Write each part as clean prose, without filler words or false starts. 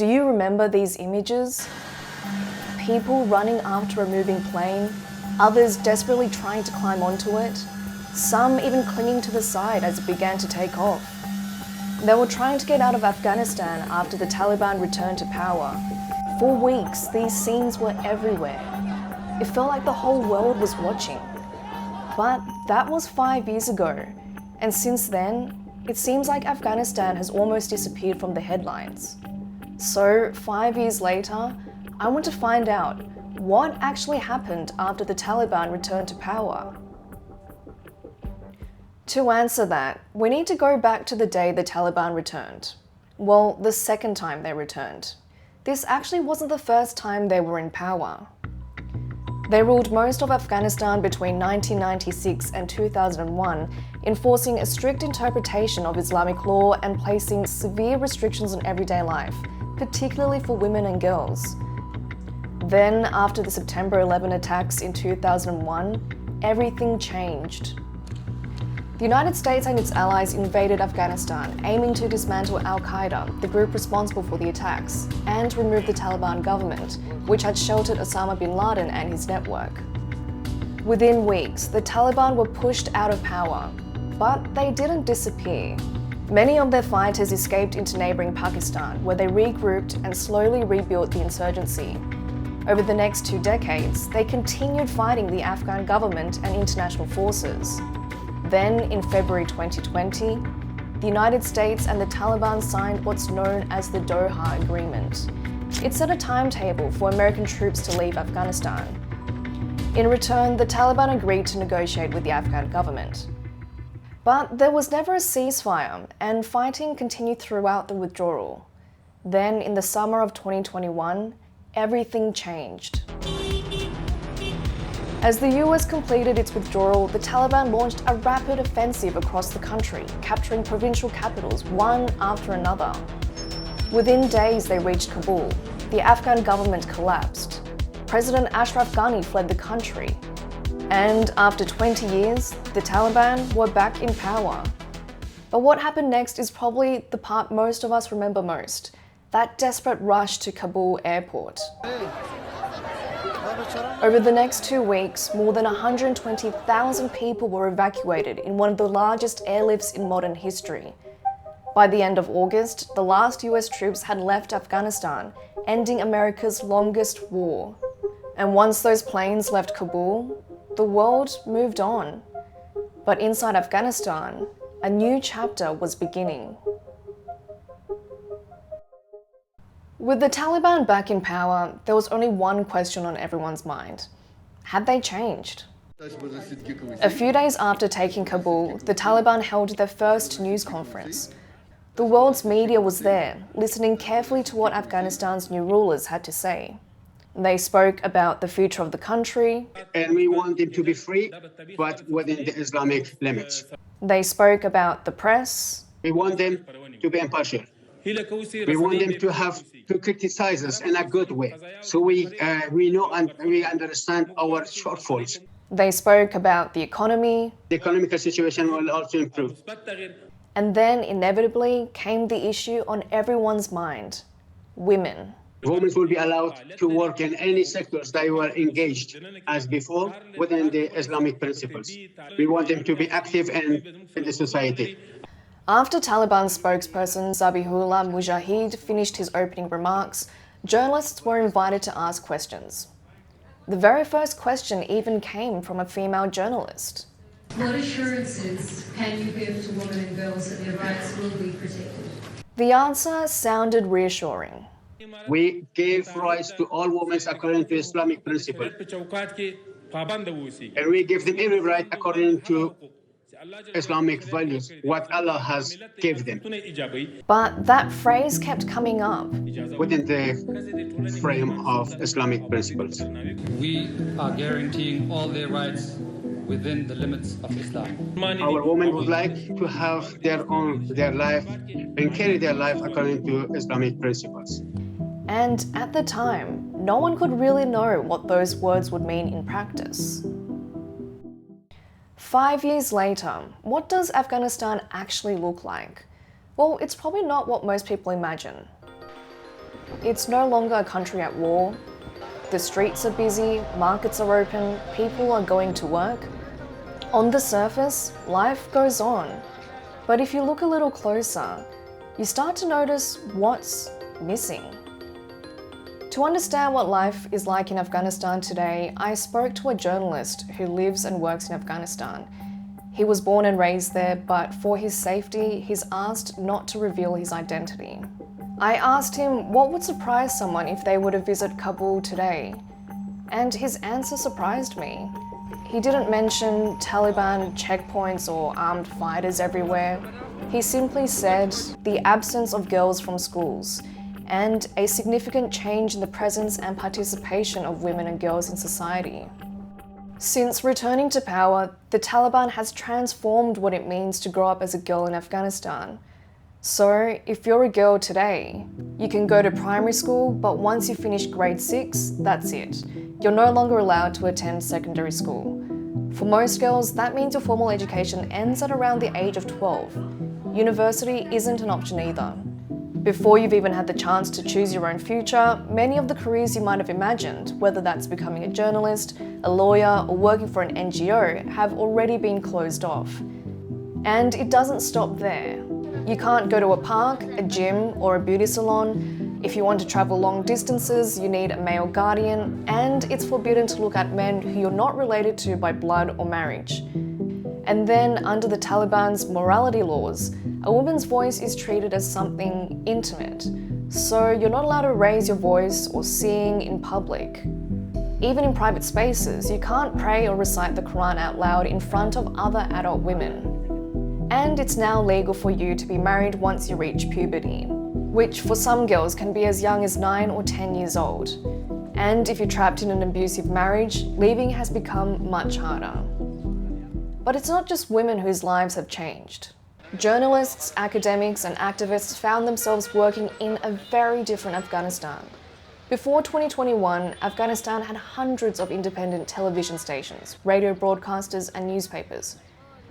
Do you remember these images? People running after a moving plane, others desperately trying to climb onto it, some even clinging to the side as it began to take off. They were trying to get out of Afghanistan after the Taliban returned to power. For weeks, these scenes were everywhere. It felt like the whole world was watching. But that was 5 years ago, and since then, it seems like Afghanistan has almost disappeared from the headlines. So, 5 years later, I want to find out what actually happened after the Taliban returned to power. To answer that, we need to go back to the day the Taliban returned. Well, the second time they returned. This actually wasn't the first time they were in power. They ruled most of Afghanistan between 1996 and 2001, enforcing a strict interpretation of Islamic law and placing severe restrictions on everyday life, particularly for women and girls. Then, after the September 11 attacks in 2001, everything changed. The United States and its allies invaded Afghanistan, aiming to dismantle Al-Qaeda, the group responsible for the attacks, and remove the Taliban government, which had sheltered Osama bin Laden and his network. Within weeks, the Taliban were pushed out of power, but they didn't disappear. Many of their fighters escaped into neighbouring Pakistan, where they regrouped and slowly rebuilt the insurgency. Over the next 2 decades, they continued fighting the Afghan government and international forces. Then, in February 2020, the United States and the Taliban signed what's known as the Doha Agreement. It set a timetable for American troops to leave Afghanistan. In return, the Taliban agreed to negotiate with the Afghan government. But there was never a ceasefire, and fighting continued throughout the withdrawal. Then, in the summer of 2021, everything changed. As the US completed its withdrawal, the Taliban launched a rapid offensive across the country, capturing provincial capitals one after another. Within days, they reached Kabul. The Afghan government collapsed. President Ashraf Ghani fled the country. And after 20 years, the Taliban were back in power. But what happened next is probably the part most of us remember most, that desperate rush to Kabul airport. Over the next 2 weeks, more than 120,000 people were evacuated in one of the largest airlifts in modern history. By the end of August, the last US troops had left Afghanistan, ending America's longest war. And once those planes left Kabul, the world moved on. But inside Afghanistan, a new chapter was beginning. With the Taliban back in power, there was only one question on everyone's mind. Had they changed? A few days after taking Kabul, the Taliban held their first news conference. The world's media was there, listening carefully to what Afghanistan's new rulers had to say. They spoke about the future of the country. And we want them to be free, but within the Islamic limits. They spoke about the press. We want them to be impartial. We want them to criticize us in a good way, so we know and we understand our shortfalls. They spoke about the economy. The economic situation will also improve. And then inevitably came the issue on everyone's mind: women. Women will be allowed to work in any sectors they were engaged as before within the Islamic principles. We want them to be active in the society. After Taliban spokesperson Zabihullah Mujahid finished his opening remarks, journalists were invited to ask questions. The very first question even came from a female journalist. What assurances can you give to women and girls that their rights will be protected? The answer sounded reassuring. We gave rights to all women according to Islamic principle. And we give them every right according to Islamic values, what Allah has given them. But that phrase kept coming up. Within the frame of Islamic principles. We are guaranteeing all their rights within the limits of Islam. Our women would like to have their life and carry their life according to Islamic principles. And at the time, no one could really know what those words would mean in practice. 5 years later, what does Afghanistan actually look like? Well, it's probably not what most people imagine. It's no longer a country at war. The streets are busy, markets are open, people are going to work. On the surface, life goes on. But if you look a little closer, you start to notice what's missing. To understand what life is like in Afghanistan today, I spoke to a journalist who lives and works in Afghanistan. He was born and raised there, but for his safety, he's asked not to reveal his identity. I asked him what would surprise someone if they were to visit Kabul today, and his answer surprised me. He didn't mention Taliban checkpoints or armed fighters everywhere. He simply said the absence of girls from schools and a significant change in the presence and participation of women and girls in society. Since returning to power, the Taliban has transformed what it means to grow up as a girl in Afghanistan. So, if you're a girl today, you can go to primary school, but once you finish grade 6, that's it. You're no longer allowed to attend secondary school. For most girls, that means your formal education ends at around the age of 12. University isn't an option either. Before you've even had the chance to choose your own future, many of the careers you might have imagined, whether that's becoming a journalist, a lawyer, or working for an NGO, have already been closed off. And it doesn't stop there. You can't go to a park, a gym, or a beauty salon. If you want to travel long distances, you need a male guardian, and it's forbidden to look at men who you're not related to by blood or marriage. And then, under the Taliban's morality laws, a woman's voice is treated as something intimate. So you're not allowed to raise your voice or sing in public. Even in private spaces, you can't pray or recite the Quran out loud in front of other adult women. And it's now legal for you to be married once you reach puberty, which for some girls can be as young as 9 or 10 years old. And if you're trapped in an abusive marriage, leaving has become much harder. But it's not just women whose lives have changed. Journalists, academics, and activists found themselves working in a very different Afghanistan. Before 2021, Afghanistan had hundreds of independent television stations, radio broadcasters, and newspapers.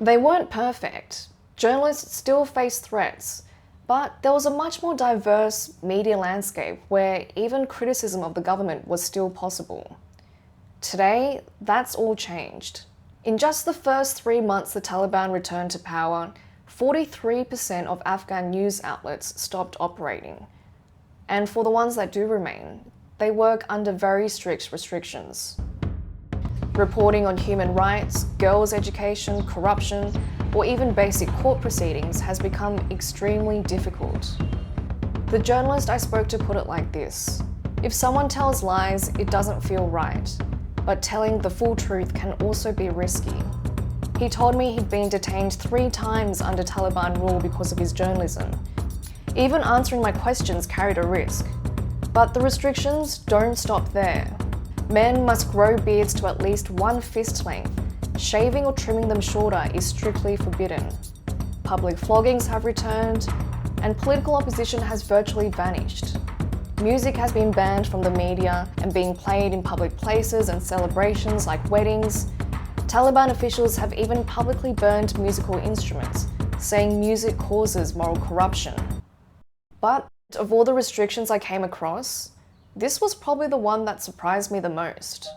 They weren't perfect. Journalists still faced threats, but there was a much more diverse media landscape where even criticism of the government was still possible. Today, that's all changed. In just the first 3 months the Taliban returned to power, 43% of Afghan news outlets stopped operating. And for the ones that do remain, they work under very strict restrictions. Reporting on human rights, girls' education, corruption, or even basic court proceedings has become extremely difficult. The journalist I spoke to put it like this: if someone tells lies, it doesn't feel right, but telling the full truth can also be risky. He told me he'd been detained 3 times under Taliban rule because of his journalism. Even answering my questions carried a risk. But the restrictions don't stop there. Men must grow beards to at least 1 fist length. Shaving or trimming them shorter is strictly forbidden. Public floggings have returned, and political opposition has virtually vanished. Music has been banned from the media and being played in public places and celebrations like weddings. Taliban officials have even publicly burned musical instruments, saying music causes moral corruption. But of all the restrictions I came across, this was probably the one that surprised me the most.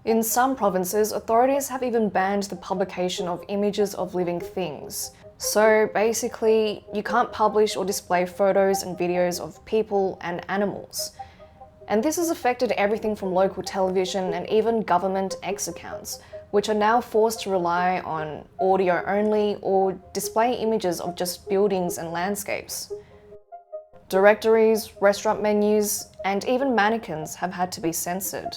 In some provinces, authorities have even banned the publication of images of living things. So basically, you can't publish or display photos and videos of people and animals. And this has affected everything from local television and even government X accounts, which are now forced to rely on audio only or display images of just buildings and landscapes. Directories, restaurant menus, and even mannequins have had to be censored.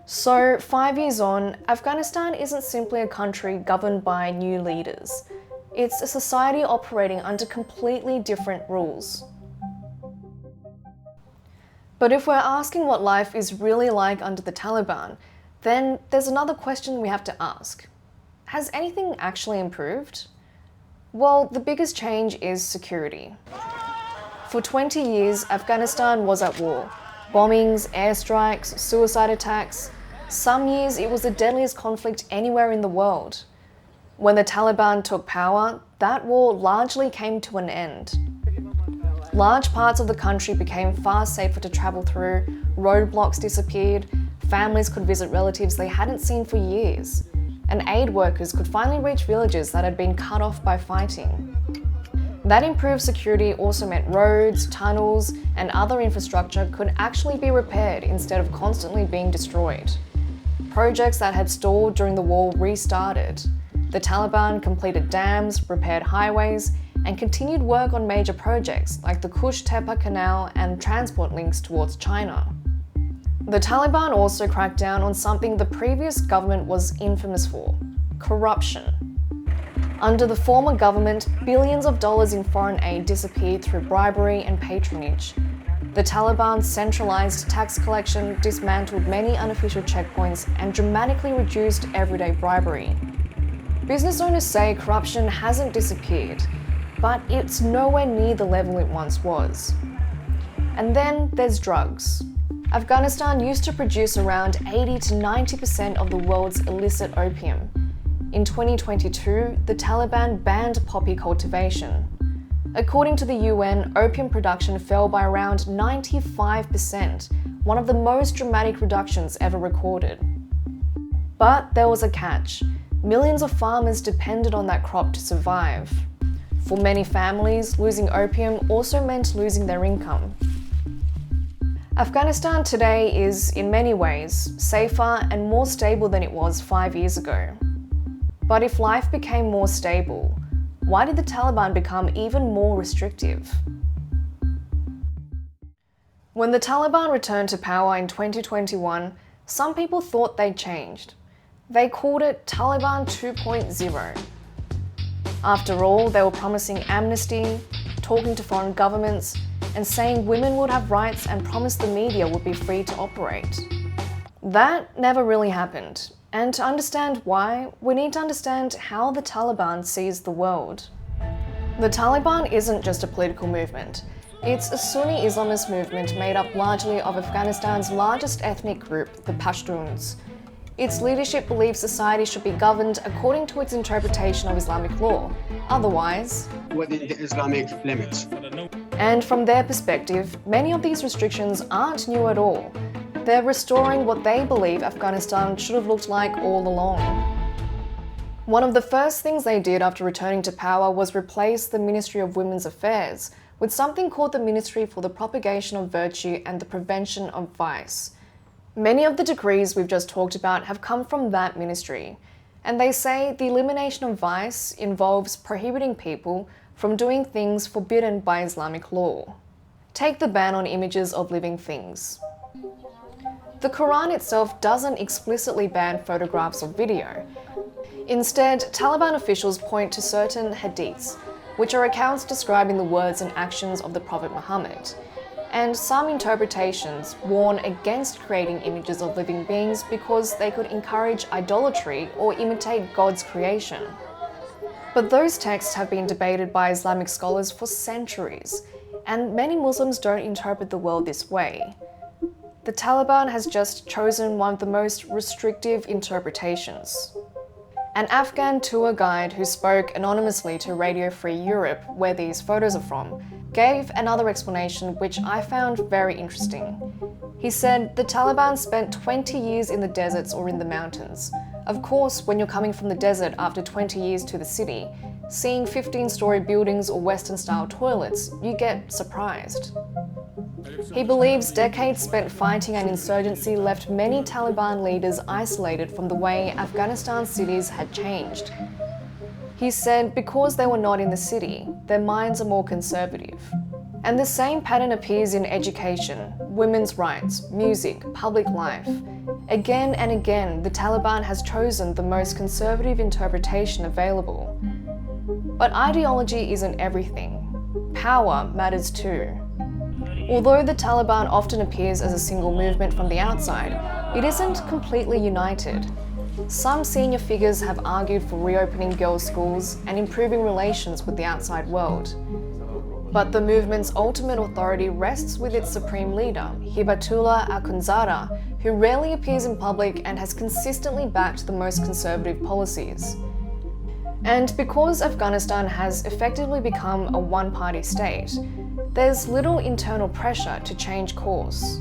So, 5 years on, Afghanistan isn't simply a country governed by new leaders. It's a society operating under completely different rules. But if we're asking what life is really like under the Taliban, then there's another question we have to ask. Has anything actually improved? Well, the biggest change is security. For 20 years, Afghanistan was at war. Bombings, airstrikes, suicide attacks. Some years it was the deadliest conflict anywhere in the world. When the Taliban took power, that war largely came to an end. Large parts of the country became far safer to travel through, roadblocks disappeared, families could visit relatives they hadn't seen for years, and aid workers could finally reach villages that had been cut off by fighting. That improved security also meant roads, tunnels, and other infrastructure could actually be repaired instead of constantly being destroyed. Projects that had stalled during the war restarted. The Taliban completed dams, repaired highways, and continued work on major projects like the Kush-Tepa Canal and transport links towards China. The Taliban also cracked down on something the previous government was infamous for: corruption. Under the former government, billions of dollars in foreign aid disappeared through bribery and patronage. The Taliban centralized tax collection, dismantled many unofficial checkpoints, and dramatically reduced everyday bribery. Business owners say corruption hasn't disappeared, but it's nowhere near the level it once was. And then there's drugs. Afghanistan used to produce around 80 to 90% of the world's illicit opium. In 2022, the Taliban banned poppy cultivation. According to the UN, opium production fell by around 95%, one of the most dramatic reductions ever recorded. But there was a catch. Millions of farmers depended on that crop to survive. For many families, losing opium also meant losing their income. Afghanistan today is, in many ways, safer and more stable than it was 5 years ago. But if life became more stable, why did the Taliban become even more restrictive? When the Taliban returned to power in 2021, some people thought they'd changed. They called it Taliban 2.0. After all, they were promising amnesty, talking to foreign governments, and saying women would have rights and promised the media would be free to operate. That never really happened. And to understand why, we need to understand how the Taliban sees the world. The Taliban isn't just a political movement. It's a Sunni Islamist movement made up largely of Afghanistan's largest ethnic group, the Pashtuns. Its leadership believes society should be governed according to its interpretation of Islamic law, otherwise within the Islamic limits. And from their perspective, many of these restrictions aren't new at all. They're restoring what they believe Afghanistan should have looked like all along. One of the first things they did after returning to power was replace the Ministry of Women's Affairs with something called the Ministry for the Propagation of Virtue and the Prevention of Vice. Many of the decrees we've just talked about have come from that ministry, and they say the elimination of vice involves prohibiting people from doing things forbidden by Islamic law. Take the ban on images of living things. The Quran itself doesn't explicitly ban photographs or video. Instead, Taliban officials point to certain hadiths, which are accounts describing the words and actions of the Prophet Muhammad. And some interpretations warn against creating images of living beings because they could encourage idolatry or imitate God's creation. But those texts have been debated by Islamic scholars for centuries, and many Muslims don't interpret the world this way. The Taliban has just chosen one of the most restrictive interpretations. An Afghan tour guide who spoke anonymously to Radio Free Europe, where these photos are from, gave another explanation which I found very interesting. He said the Taliban spent 20 years in the deserts or in the mountains. Of course, when you're coming from the desert after 20 years to the city, seeing 15-story buildings or Western-style toilets, you get surprised. He believes decades spent fighting an insurgency left many Taliban leaders isolated from the way Afghanistan's cities had changed. He said because they were not in the city, their minds are more conservative. And the same pattern appears in education, women's rights, music, public life. Again and again, the Taliban has chosen the most conservative interpretation available. But ideology isn't everything. Power matters too. Although the Taliban often appears as a single movement from the outside, it isn't completely united. Some senior figures have argued for reopening girls' schools and improving relations with the outside world. But the movement's ultimate authority rests with its supreme leader, Hibatullah Akhundzada, who rarely appears in public and has consistently backed the most conservative policies. And because Afghanistan has effectively become a one-party state, there's little internal pressure to change course.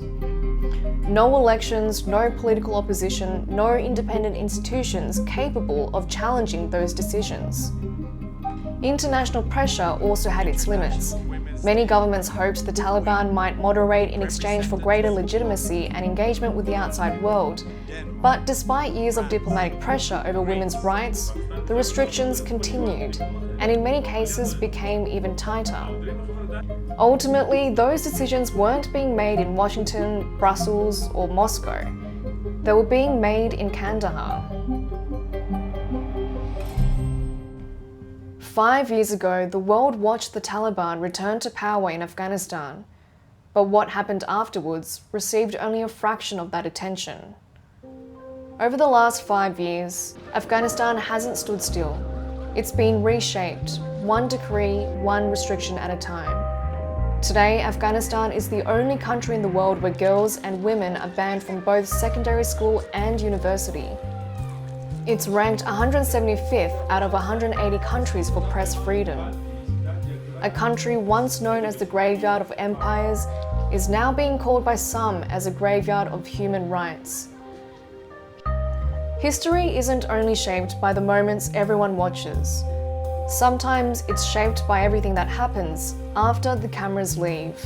No elections, no political opposition, no independent institutions capable of challenging those decisions. International pressure also had its limits. Many governments hoped the Taliban might moderate in exchange for greater legitimacy and engagement with the outside world. But despite years of diplomatic pressure over women's rights, the restrictions continued, and in many cases became even tighter. Ultimately, those decisions weren't being made in Washington, Brussels, or Moscow. They were being made in Kandahar. 5 years ago, the world watched the Taliban return to power in Afghanistan, but what happened afterwards received only a fraction of that attention. Over the last 5 years, Afghanistan hasn't stood still. It's been reshaped, one decree, one restriction at a time. Today, Afghanistan is the only country in the world where girls and women are banned from both secondary school and university. It's ranked 175th out of 180 countries for press freedom. A country once known as the graveyard of empires is now being called by some as a graveyard of human rights. History isn't only shaped by the moments everyone watches. Sometimes it's shaped by everything that happens after the cameras leave.